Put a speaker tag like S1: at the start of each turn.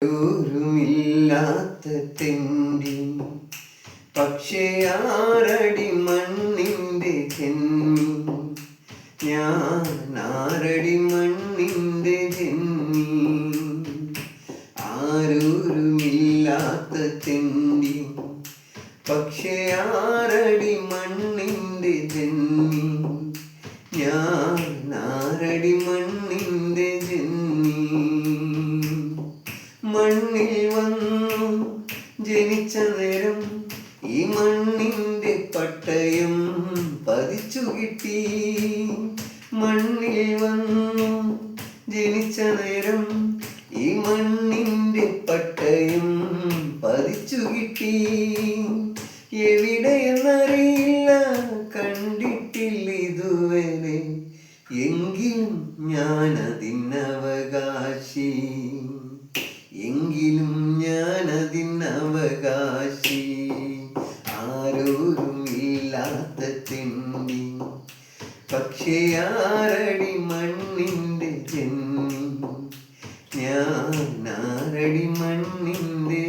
S1: ൂരുമില്ലാത്ത തെണ്ടി പക്ഷേ ആറടി മണ്ണിൻ്റെ ജന്മി ഞാൻ ആറടി മണ്ണിൻ്റെ ജന്മി ആരൂരുമില്ലാത്ത തെണ്ടി പക്ഷേ ആറടി മണ്ണിൻ്റെ ജന്മി ഞാൻ ആറടി മണ്ണിൻ്റെ ജന്മി മണ്ണിൽ വന്നു ജനിച്ച നേരം ഈ മണ്ണിൻ്റെ പട്ടയം പതിച്ചു കിട്ടി മണ്ണിൽ വന്നു ജനിച്ച നേരം ഈ മണ്ണിൻ്റെ പട്ടയം പതിച്ചു കിട്ടി എവിടെയെന്നറിയില്ല കണ്ടിട്ടില്ല ഇതുവരെ എങ്കിലും ഞാനതിനവകാശി എങ്കിലും ഞാനതിനവകാശി ആരോരുമില്ലാത്ത തെണ്ടി പക്ഷേ ആറടി മണ്ണിൻ്റെ ജന്മി ഞാൻ ആറടി മണ്ണിൻ്റെ